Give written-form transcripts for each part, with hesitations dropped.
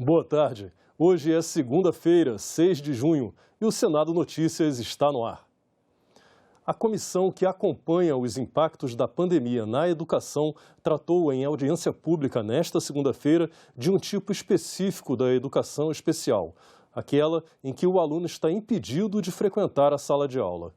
Boa tarde. Hoje é segunda-feira, 6 de junho, e o Senado Notícias está no ar. A comissão que acompanha os impactos da pandemia na educação tratou em audiência pública nesta segunda-feira de um tipo específico da educação especial, aquela em que o aluno está impedido de frequentar a sala de aula.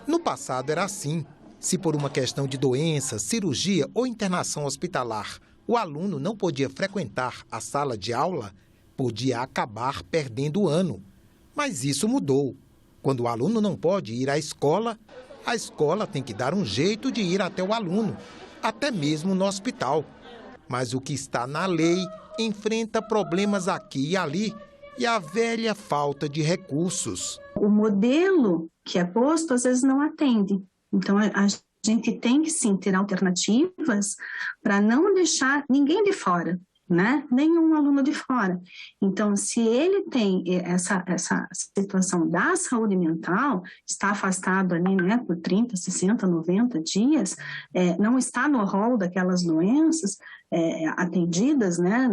No passado era assim. Se por uma questão de doença, cirurgia ou internação hospitalar, o aluno não podia frequentar a sala de aula, podia acabar perdendo o ano. Mas isso mudou. Quando o aluno não pode ir à escola, a escola tem que dar um jeito de ir até o aluno, até mesmo no hospital. Mas o que está na lei enfrenta problemas aqui e ali e a velha falta de recursos. O modelo que é posto às vezes não atende. Então, a gente tem que sim ter alternativas para não deixar ninguém de fora, né? Nenhum aluno de fora. Então, se ele tem essa situação da saúde mental, está afastado ali, né, por 30, 60, 90 dias, não está no rol daquelas doenças atendidas, né,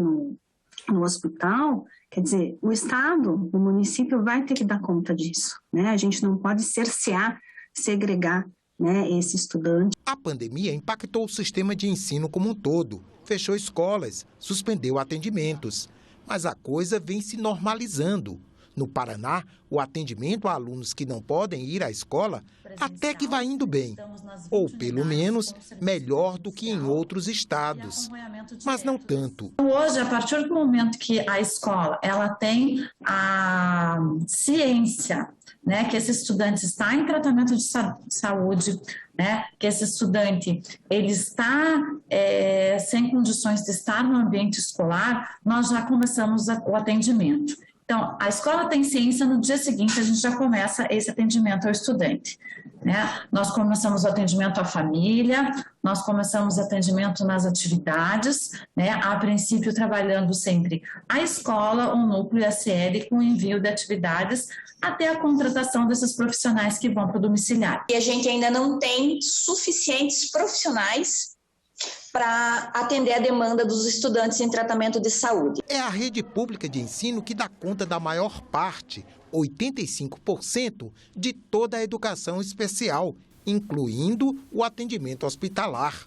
no hospital, quer dizer, o Estado, o município vai ter que dar conta disso, né? A gente não pode cercear, segregar, né, esse estudante. A pandemia impactou o sistema de ensino como um todo, fechou escolas, suspendeu atendimentos, mas a coisa vem se normalizando. No Paraná, o atendimento a alunos que não podem ir à escola até que vai indo bem, ou pelo menos melhor do que em outros estados, mas não tanto. Hoje, a partir do momento que a escola ela tem a ciência, né, que esse estudante está em tratamento de saúde, né, que esse estudante ele está sem condições de estar no ambiente escolar, nós já começamos o atendimento. Então, a escola tem ciência, no dia seguinte a gente já começa esse atendimento ao estudante, né? Nós começamos o atendimento à família, nós começamos o atendimento nas atividades, né? A princípio trabalhando sempre a escola, o núcleo SL com envio de atividades até a contratação desses profissionais que vão para o domiciliar. E a gente ainda não tem suficientes profissionais para atender a demanda dos estudantes em tratamento de saúde. É a rede pública de ensino que dá conta da maior parte, 85%, de toda a educação especial, incluindo o atendimento hospitalar.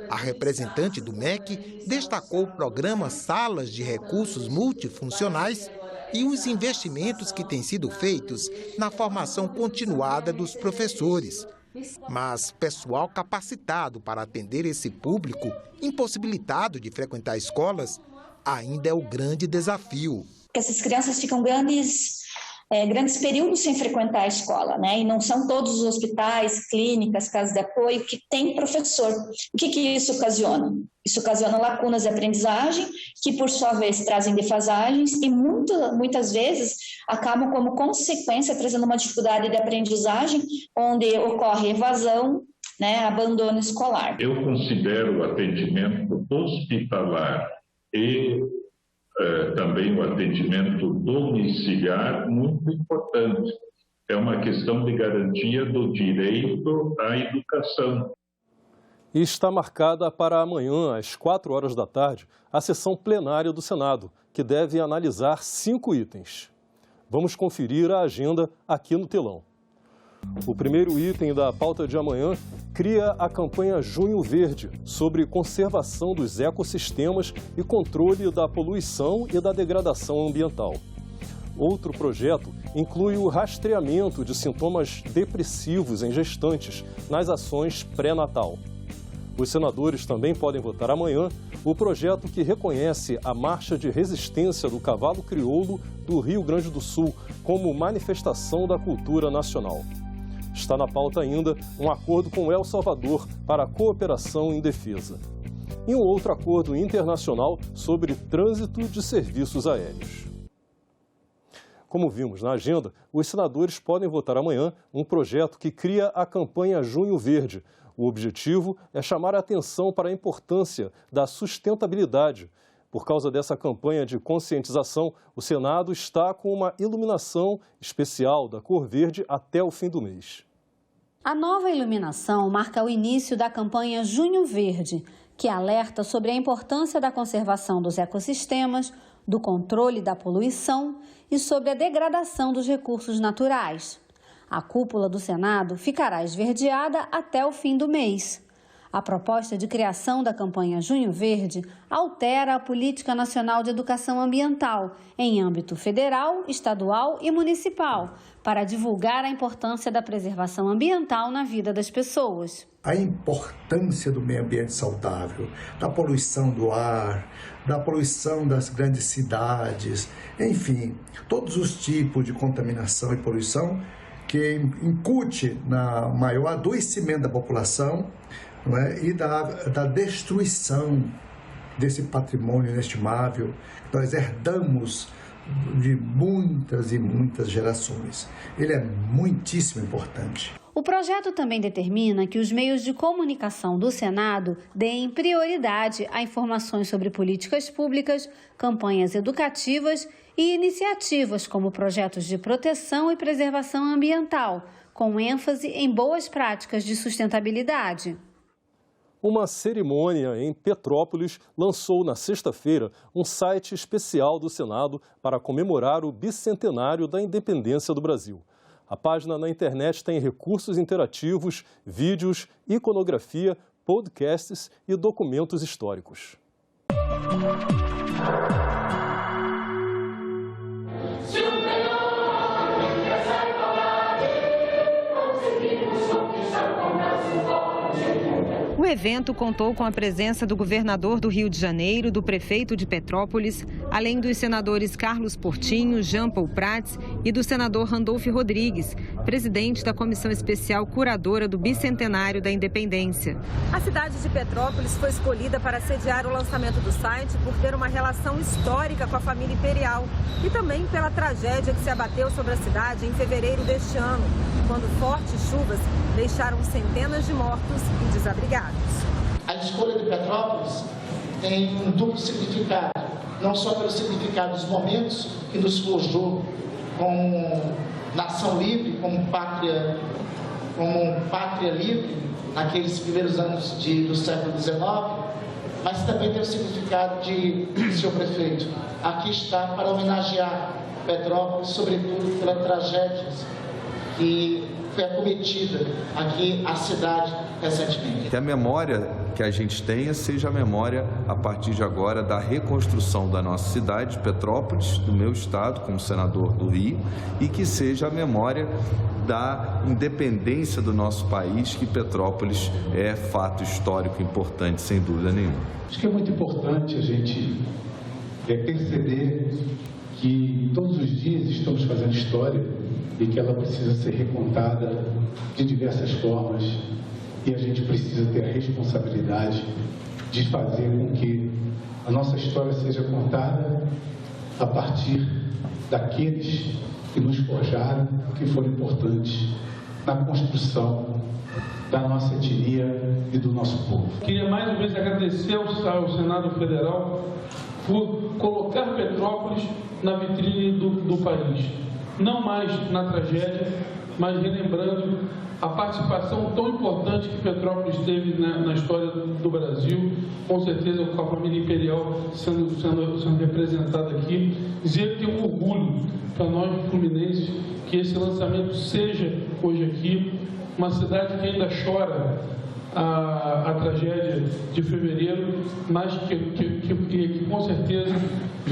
A representante do MEC destacou o programa Salas de Recursos Multifuncionais e os investimentos que têm sido feitos na formação continuada dos professores. Mas pessoal capacitado para atender esse público, impossibilitado de frequentar escolas, ainda é o grande desafio. Essas crianças ficam grandes períodos sem frequentar a escola, né? E não são todos os hospitais, clínicas, casas de apoio que têm professor. O que isso ocasiona? Isso ocasiona lacunas de aprendizagem, que por sua vez trazem defasagens e muitas vezes acabam como consequência trazendo uma dificuldade de aprendizagem, onde ocorre evasão, né, abandono escolar. Eu considero o atendimento hospitalar e também o atendimento domiciliar muito importante. É uma questão de garantia do direito à educação. E está marcada para amanhã, às 4 horas da tarde, a sessão plenária do Senado, que deve analisar 5 itens. Vamos conferir a agenda aqui no telão. O primeiro item da pauta de amanhã cria a campanha Junho Verde, sobre conservação dos ecossistemas e controle da poluição e da degradação ambiental. Outro projeto inclui o rastreamento de sintomas depressivos em gestantes nas ações pré-natal. Os senadores também podem votar amanhã o projeto que reconhece a Marcha de Resistência do Cavalo Crioulo do Rio Grande do Sul como manifestação da cultura nacional. Está na pauta ainda um acordo com El Salvador para a cooperação em defesa. E um outro acordo internacional sobre trânsito de serviços aéreos. Como vimos na agenda, os senadores podem votar amanhã um projeto que cria a campanha Junho Verde. O objetivo é chamar a atenção para a importância da sustentabilidade. Por causa dessa campanha de conscientização, o Senado está com uma iluminação especial da cor verde até o fim do mês. A nova iluminação marca o início da campanha Junho Verde, que alerta sobre a importância da conservação dos ecossistemas, do controle da poluição e sobre a degradação dos recursos naturais. A cúpula do Senado ficará esverdeada até o fim do mês. A proposta de criação da campanha Junho Verde altera a Política Nacional de Educação Ambiental em âmbito federal, estadual e municipal, para divulgar a importância da preservação ambiental na vida das pessoas. A importância do meio ambiente saudável, da poluição do ar, da poluição das grandes cidades, enfim, todos os tipos de contaminação e poluição que incute na maior adoecimento da população, não é? E da destruição desse patrimônio inestimável que nós herdamos de muitas e muitas gerações. Ele é muitíssimo importante. O projeto também determina que os meios de comunicação do Senado deem prioridade a informações sobre políticas públicas, campanhas educativas e iniciativas como projetos de proteção e preservação ambiental, com ênfase em boas práticas de sustentabilidade. Uma cerimônia em Petrópolis lançou na sexta-feira um site especial do Senado para comemorar o bicentenário da independência do Brasil. A página na internet tem recursos interativos, vídeos, iconografia, podcasts e documentos históricos. O evento contou com a presença do governador do Rio de Janeiro, do prefeito de Petrópolis, além dos senadores Carlos Portinho, Jean Paul Prats e do senador Randolfo Rodrigues, presidente da Comissão Especial Curadora do Bicentenário da Independência. A cidade de Petrópolis foi escolhida para sediar o lançamento do site por ter uma relação histórica com a família imperial e também pela tragédia que se abateu sobre a cidade em fevereiro deste ano, quando fortes chuvas deixaram centenas de mortos e desabrigados. A escolha de Petrópolis tem um duplo significado, não só pelo significado dos momentos que nos forjou como nação livre, como pátria livre, naqueles primeiros anos do século XIX, mas também tem o significado de, senhor prefeito, aqui está para homenagear Petrópolis, sobretudo pela tragédia que foi acometida aqui a cidade recentemente. Que a memória que a gente tenha seja a memória, a partir de agora, da reconstrução da nossa cidade, Petrópolis, do meu estado, como senador do Rio, e que seja a memória da independência do nosso país, que Petrópolis é fato histórico importante, sem dúvida nenhuma. Acho que é muito importante a gente perceber que todos os dias estamos fazendo história e que ela precisa ser recontada de diversas formas, e a gente precisa ter a responsabilidade de fazer com que a nossa história seja contada a partir daqueles que nos forjaram, que foram importantes na construção da nossa etnia e do nosso povo. Queria mais uma vez agradecer ao Senado Federal por colocar Petrópolis na vitrine do país. Não mais na tragédia, mas relembrando a participação tão importante que Petrópolis teve na história do Brasil, com certeza com a família imperial sendo representada aqui. Dizer que tem um orgulho para nós, fluminenses, que esse lançamento seja hoje aqui, uma cidade que ainda chora a tragédia de fevereiro, mas que com certeza,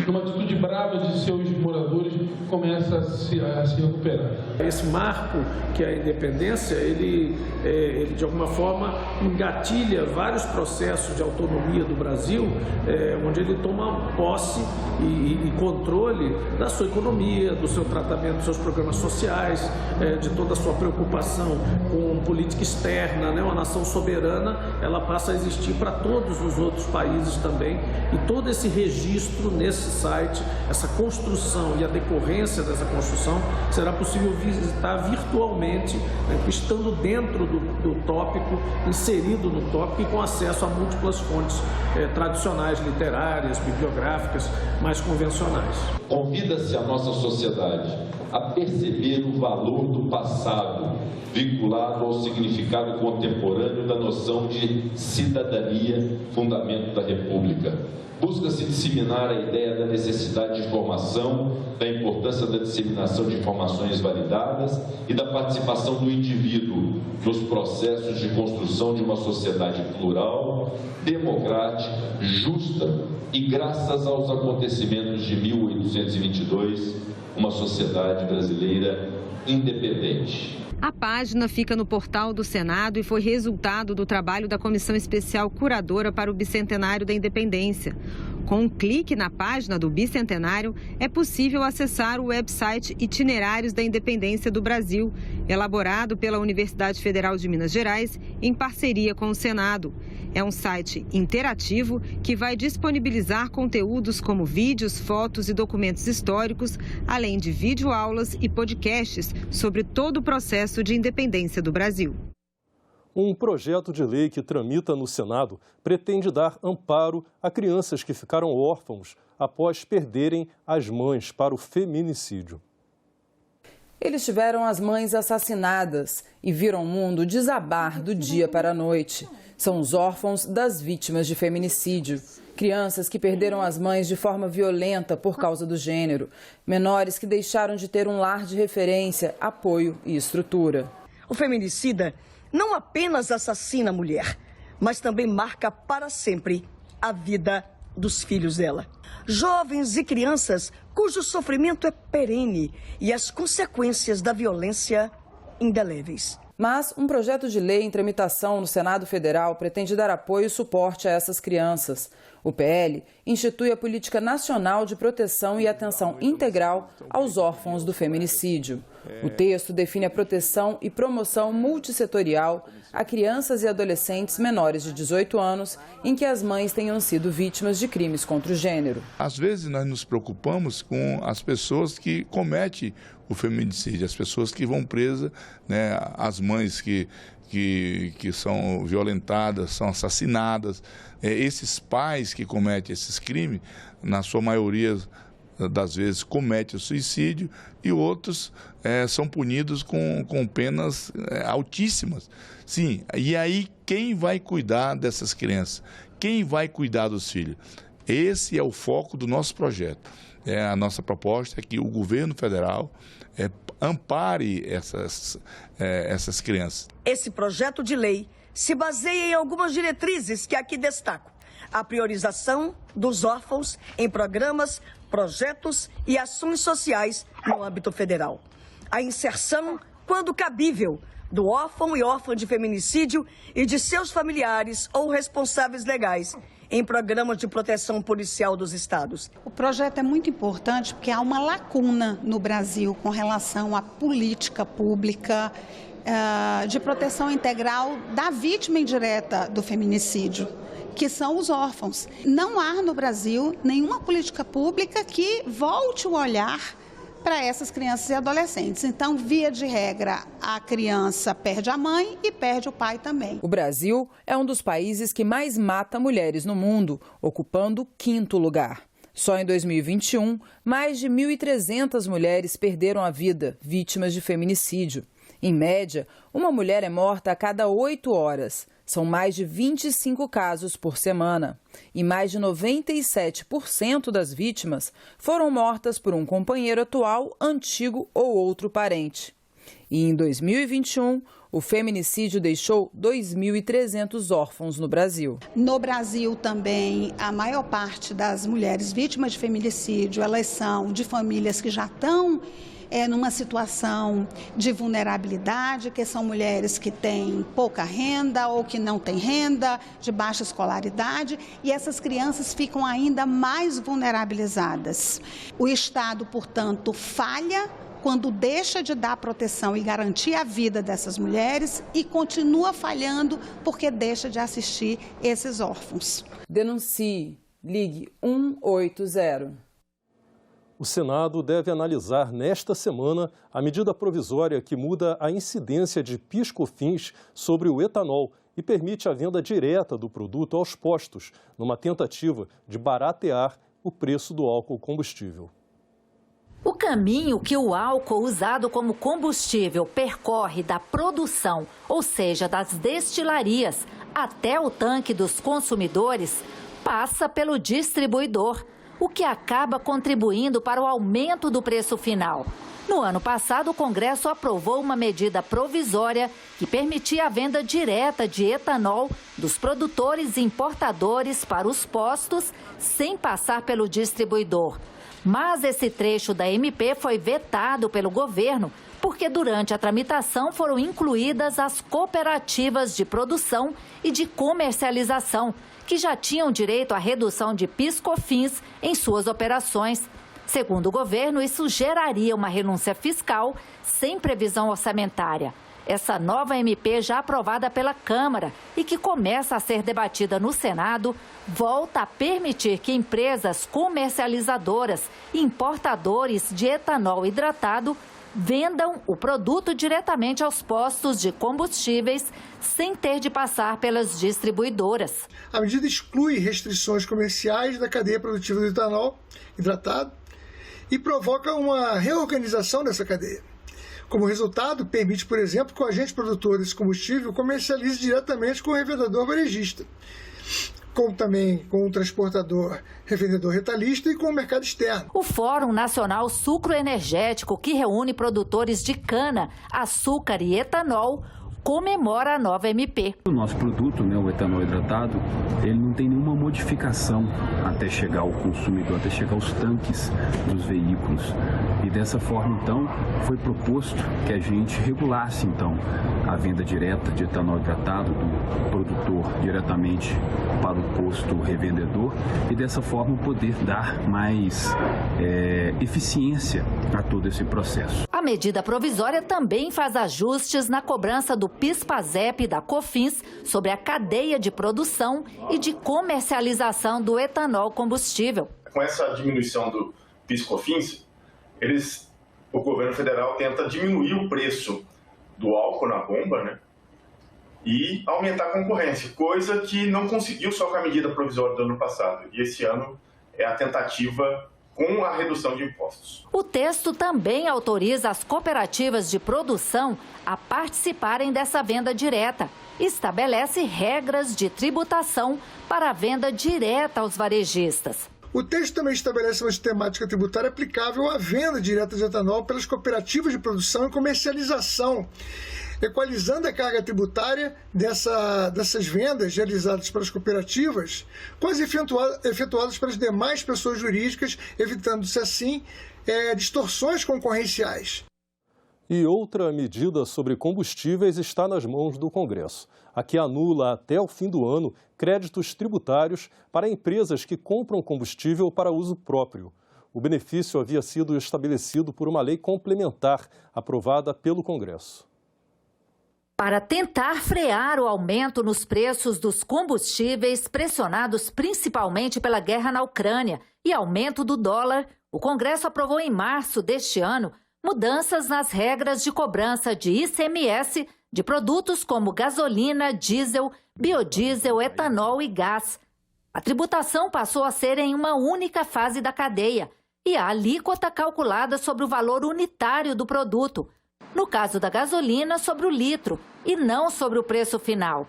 numa atitude brava de seus moradores, começa a se recuperar. Esse marco, que é a independência, ele de alguma forma engatilha vários processos de autonomia do Brasil, onde ele toma posse e controle da sua economia, do seu tratamento dos seus programas sociais, de toda a sua preocupação com política externa, né? Uma nação soberana, ela passa a existir para todos os outros países também, e todo esse registro nesse site, essa construção e a decorrência dessa construção, será possível visitar virtualmente, né, estando dentro do tópico, inserido no tópico e com acesso a múltiplas fontes tradicionais, literárias, bibliográficas, mais convencionais. Convida-se a nossa sociedade a perceber o valor do passado, vinculado ao significado contemporâneo da noção de cidadania, fundamento da República. Busca-se disseminar a ideia da necessidade de formação, da importância da disseminação de informações validadas e da participação do indivíduo nos processos de construção de uma sociedade plural, democrática, justa e, graças aos acontecimentos de 1822, uma sociedade brasileira independente. A página fica no portal do Senado e foi resultado do trabalho da Comissão Especial Curadora para o Bicentenário da Independência. Com um clique na página do Bicentenário, é possível acessar o website Itinerários da Independência do Brasil, elaborado pela Universidade Federal de Minas Gerais, em parceria com o Senado. É um site interativo que vai disponibilizar conteúdos como vídeos, fotos e documentos históricos, além de videoaulas e podcasts sobre todo o processo de independência do Brasil. Um projeto de lei que tramita no Senado pretende dar amparo a crianças que ficaram órfãos após perderem as mães para o feminicídio. Eles tiveram as mães assassinadas e viram o mundo desabar do dia para a noite. São os órfãos das vítimas de feminicídio. Crianças que perderam as mães de forma violenta por causa do gênero. Menores que deixaram de ter um lar de referência, apoio e estrutura. O feminicida não apenas assassina a mulher, mas também marca para sempre a vida dos filhos dela. Jovens e crianças cujo sofrimento é perene e as consequências da violência indeléveis. Mas um projeto de lei em tramitação no Senado Federal pretende dar apoio e suporte a essas crianças. O PL institui a Política Nacional de Proteção e Atenção Integral aos órfãos do feminicídio. O texto define a proteção e promoção multissetorial a crianças e adolescentes menores de 18 anos em que as mães tenham sido vítimas de crimes contra o gênero. Às vezes nós nos preocupamos com as pessoas que cometem o feminicídio, as pessoas que vão presas, né, as mães que são violentadas, são assassinadas. Esses pais que cometem esses crimes, na sua maioria das vezes cometem o suicídio e outros são punidos com penas altíssimas. Sim, e aí quem vai cuidar dessas crianças? Quem vai cuidar dos filhos? Esse é o foco do nosso projeto. A nossa proposta é que o governo federal ampare essas crianças. Esse projeto de lei se baseia em algumas diretrizes que aqui destaco. A priorização dos órfãos em programas, projetos e ações sociais no âmbito federal. A inserção, quando cabível, do órfão e órfã de feminicídio e de seus familiares ou responsáveis legais em programas de proteção policial dos estados. O projeto é muito importante porque há uma lacuna no Brasil com relação à política pública de proteção integral da vítima indireta do feminicídio, que são os órfãos. Não há no Brasil nenhuma política pública que volte o olhar para essas crianças e adolescentes. Então, via de regra, a criança perde a mãe e perde o pai também. O Brasil é um dos países que mais mata mulheres no mundo, ocupando o 5º lugar. Só em 2021, mais de 1.300 mulheres perderam a vida, vítimas de feminicídio. Em média, uma mulher é morta a cada 8 horas. São mais de 25 casos por semana. E mais de 97% das vítimas foram mortas por um companheiro atual, antigo ou outro parente. E em 2021, o feminicídio deixou 2.300 órfãos no Brasil. No Brasil também, a maior parte das mulheres vítimas de feminicídio, elas são de famílias que já estão numa situação de vulnerabilidade, que são mulheres que têm pouca renda ou que não têm renda, de baixa escolaridade, e essas crianças ficam ainda mais vulnerabilizadas. O Estado, portanto, falha quando deixa de dar proteção e garantir a vida dessas mulheres e continua falhando porque deixa de assistir esses órfãos. Denuncie. Ligue 180. O Senado deve analisar nesta semana a medida provisória que muda a incidência de PIS/COFINS sobre o etanol e permite a venda direta do produto aos postos, numa tentativa de baratear o preço do álcool combustível. O caminho que o álcool usado como combustível percorre da produção, ou seja, das destilarias, até o tanque dos consumidores, passa pelo distribuidor, o que acaba contribuindo para o aumento do preço final. No ano passado, o Congresso aprovou uma medida provisória que permitia a venda direta de etanol dos produtores e importadores para os postos, sem passar pelo distribuidor. Mas esse trecho da MP foi vetado pelo governo, porque durante a tramitação foram incluídas as cooperativas de produção e de comercialização, que já tinham direito à redução de PIS/COFINS em suas operações. Segundo o governo, isso geraria uma renúncia fiscal sem previsão orçamentária. Essa nova MP, já aprovada pela Câmara e que começa a ser debatida no Senado, volta a permitir que empresas comercializadoras e importadores de etanol hidratado vendam o produto diretamente aos postos de combustíveis sem ter de passar pelas distribuidoras. A medida exclui restrições comerciais da cadeia produtiva do etanol hidratado e provoca uma reorganização dessa cadeia. Como resultado, permite, por exemplo, que o agente produtor desse combustível comercialize diretamente com o revendedor varejista, como também com o transportador, revendedor retalhista e com o mercado externo. O Fórum Nacional Sucroenergético, que reúne produtores de cana, açúcar e etanol, comemora a nova MP. O nosso produto, o etanol hidratado, ele não tem nenhuma modificação até chegar ao consumidor, até chegar aos tanques dos veículos. E dessa forma, então, foi proposto que a gente regulasse, então, a venda direta de etanol hidratado do produtor diretamente para o posto revendedor e dessa forma poder dar mais eficiência a todo esse processo. A medida provisória também faz ajustes na cobrança do PIS/PASEP e da COFINS sobre a cadeia de produção e de comercialização do etanol combustível. Com essa diminuição do PIS/COFINS, o governo federal tenta diminuir o preço do álcool na bomba, e aumentar a concorrência, coisa que não conseguiu só com a medida provisória do ano passado. E esse ano é a tentativa com a redução de impostos. O texto também autoriza as cooperativas de produção a participarem dessa venda direta. Estabelece regras de tributação para a venda direta aos varejistas. O texto também estabelece uma sistemática tributária aplicável à venda direta de etanol pelas cooperativas de produção e comercialização, equalizando a carga tributária dessas vendas realizadas pelas cooperativas com as efetuadas pelas demais pessoas jurídicas, evitando-se assim distorções concorrenciais. E outra medida sobre combustíveis está nas mãos do Congresso. A que anula até o fim do ano créditos tributários para empresas que compram combustível para uso próprio. O benefício havia sido estabelecido por uma lei complementar aprovada pelo Congresso. Para tentar frear o aumento nos preços dos combustíveis, pressionados principalmente pela guerra na Ucrânia e aumento do dólar, o Congresso aprovou em março deste ano mudanças nas regras de cobrança de ICMS de produtos como gasolina, diesel, biodiesel, etanol e gás. A tributação passou a ser em uma única fase da cadeia e a alíquota calculada sobre o valor unitário do produto. No caso da gasolina, sobre o litro e não sobre o preço final.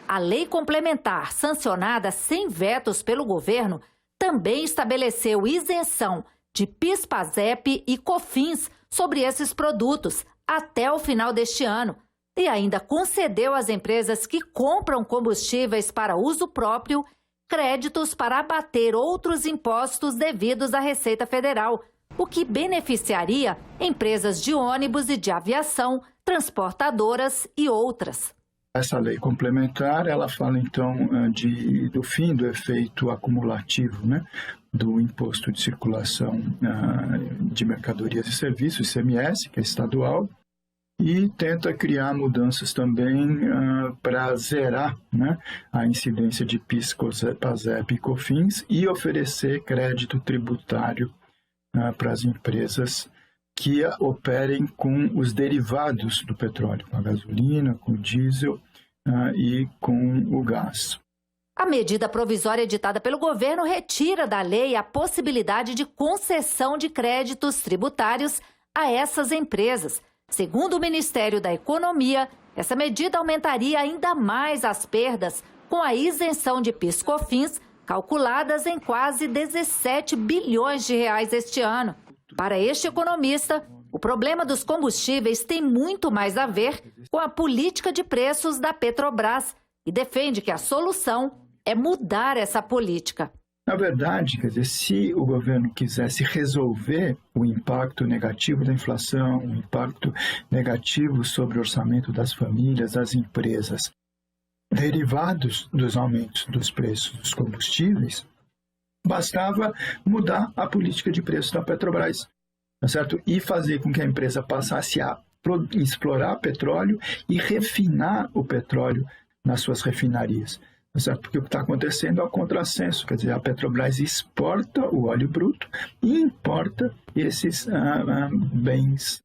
A lei complementar, sancionada sem vetos pelo governo, também estabeleceu isenção de PIS/PASEP e COFINS sobre esses produtos até o final deste ano e ainda concedeu às empresas que compram combustíveis para uso próprio créditos para abater outros impostos devidos à Receita Federal, o que beneficiaria empresas de ônibus e de aviação, transportadoras e outras. Essa lei complementar, ela fala então do fim do efeito acumulativo, do imposto de circulação de mercadorias e serviços, ICMS, que é estadual, e tenta criar mudanças também para zerar a incidência de PIS, PASEP e COFINS e oferecer crédito tributário para as empresas que operem com os derivados do petróleo, com a gasolina, com o diesel e com o gás. A medida provisória editada pelo governo retira da lei a possibilidade de concessão de créditos tributários a essas empresas. Segundo o Ministério da Economia, essa medida aumentaria ainda mais as perdas com a isenção de PIS/COFINS calculadas em quase 17 bilhões de reais este ano. Para este economista, o problema dos combustíveis tem muito mais a ver com a política de preços da Petrobras e defende que a solução é mudar essa política. Na verdade, quer dizer, se o governo quisesse resolver o impacto negativo da inflação, o impacto negativo sobre o orçamento das famílias, das empresas, derivados dos aumentos dos preços dos combustíveis, bastava mudar a política de preços da Petrobras, tá certo? E fazer com que a empresa passasse a explorar petróleo e refinar o petróleo nas suas refinarias. Tá certo? Porque o que está acontecendo é o contrassenso, quer dizer, a Petrobras exporta o óleo bruto e importa esses bens.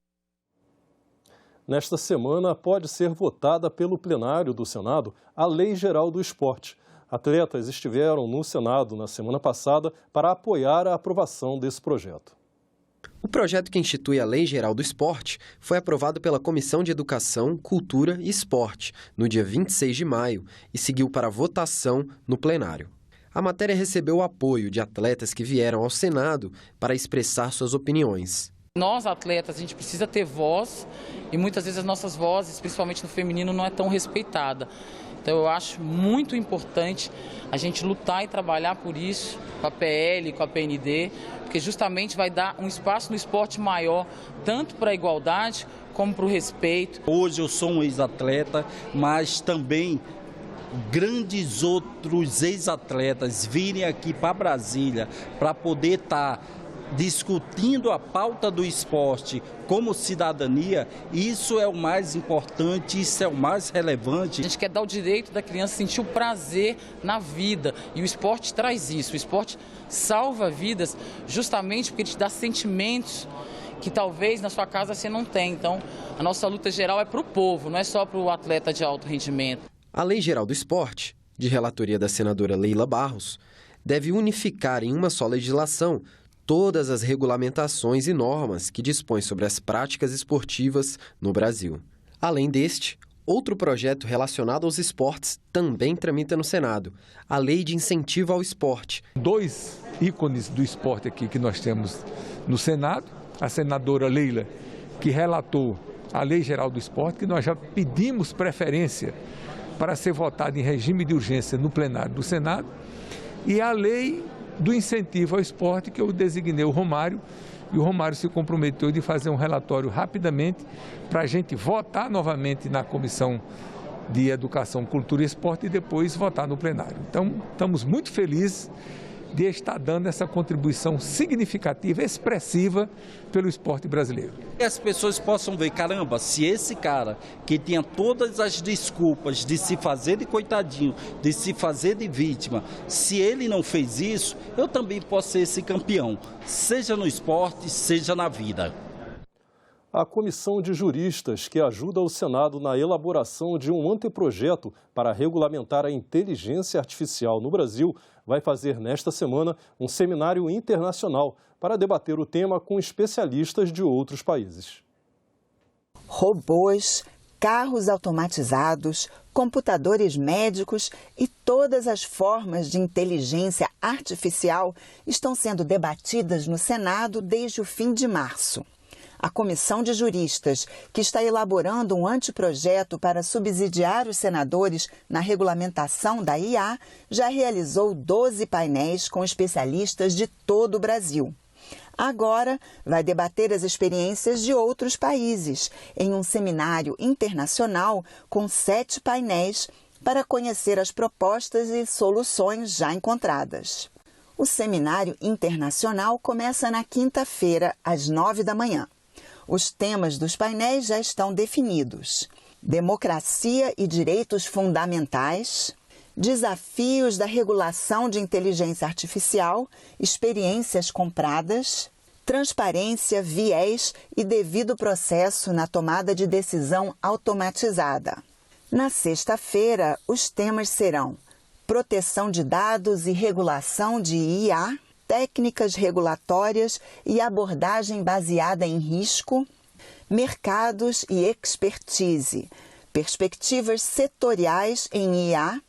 Nesta semana, pode ser votada pelo plenário do Senado a Lei Geral do Esporte. Atletas estiveram no Senado na semana passada para apoiar a aprovação desse projeto. O projeto que institui a Lei Geral do Esporte foi aprovado pela Comissão de Educação, Cultura e Esporte no dia 26 de maio e seguiu para votação no plenário. A matéria recebeu o apoio de atletas que vieram ao Senado para expressar suas opiniões. Nós, atletas, a gente precisa ter voz e muitas vezes as nossas vozes, principalmente no feminino, não é tão respeitada. Então eu acho muito importante a gente lutar e trabalhar por isso, com a PL, com a PND, porque justamente vai dar um espaço no esporte maior, tanto para a igualdade como para o respeito. Hoje eu sou um ex-atleta, mas também grandes outros ex-atletas virem aqui para Brasília para poder estar discutindo a pauta do esporte como cidadania, isso é o mais importante, isso é o mais relevante. A gente quer dar o direito da criança sentir o prazer na vida e o esporte traz isso, o esporte salva vidas justamente porque ele te dá sentimentos que talvez na sua casa você não tem. Então a nossa luta geral é para o povo, não é só para o atleta de alto rendimento. A Lei Geral do Esporte, de relatoria da senadora Leila Barros, deve unificar em uma só legislação todas as regulamentações e normas que dispõem sobre as práticas esportivas no Brasil. Além deste, outro projeto relacionado aos esportes também tramita no Senado, a Lei de Incentivo ao Esporte. 2 ícones do esporte aqui que nós temos no Senado, a senadora Leila, que relatou a Lei Geral do Esporte, que nós já pedimos preferência para ser votada em regime de urgência no plenário do Senado, e a Lei do incentivo ao esporte, que eu designei o Romário, e o Romário se comprometeu de fazer um relatório rapidamente para a gente votar novamente na Comissão de Educação, Cultura e Esporte e depois votar no plenário. Então, estamos muito felizes de estar dando essa contribuição significativa, expressiva pelo esporte brasileiro. Que as pessoas possam ver, caramba, se esse cara que tinha todas as desculpas de se fazer de coitadinho, de se fazer de vítima, se ele não fez isso, eu também posso ser esse campeão, seja no esporte, seja na vida. A comissão de juristas que ajuda o Senado na elaboração de um anteprojeto para regulamentar a inteligência artificial no Brasil vai fazer nesta semana um seminário internacional para debater o tema com especialistas de outros países. Robôs, carros automatizados, computadores médicos e todas as formas de inteligência artificial estão sendo debatidas no Senado desde o fim de março. A comissão de juristas, que está elaborando um anteprojeto para subsidiar os senadores na regulamentação da IA, já realizou 12 painéis com especialistas de todo o Brasil. Agora, vai debater as experiências de outros países, em um seminário internacional com 7 painéis para conhecer as propostas e soluções já encontradas. O seminário internacional começa na quinta-feira, às 9 da manhã. Os temas dos painéis já estão definidos: democracia e direitos fundamentais, desafios da regulação de inteligência artificial, experiências compradas, transparência, viés e devido processo na tomada de decisão automatizada. Na sexta-feira, os temas serão proteção de dados e regulação de IA, técnicas regulatórias e abordagem baseada em risco, mercados e expertise, perspectivas setoriais em IA,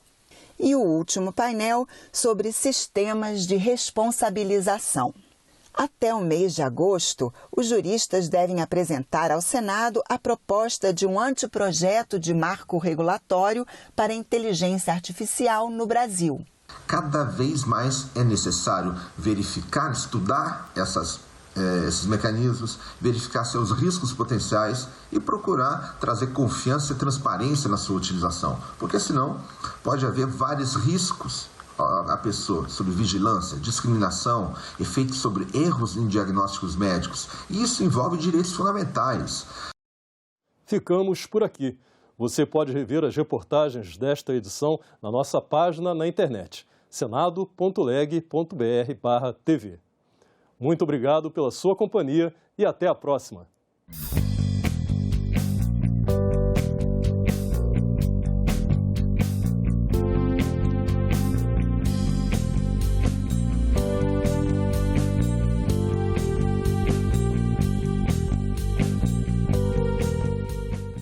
E o último painel sobre sistemas de responsabilização. Até o mês de agosto, os juristas devem apresentar ao Senado a proposta de um anteprojeto de marco regulatório para a inteligência artificial no Brasil. Cada vez mais é necessário verificar, estudar esses mecanismos, verificar seus riscos potenciais e procurar trazer confiança e transparência na sua utilização, porque senão pode haver vários riscos à pessoa, sobre vigilância, discriminação, efeitos sobre erros em diagnósticos médicos, e isso envolve direitos fundamentais. Ficamos por aqui. Você pode rever as reportagens desta edição na nossa página na internet, senado.leg.br/tv. Muito obrigado pela sua companhia e até a próxima.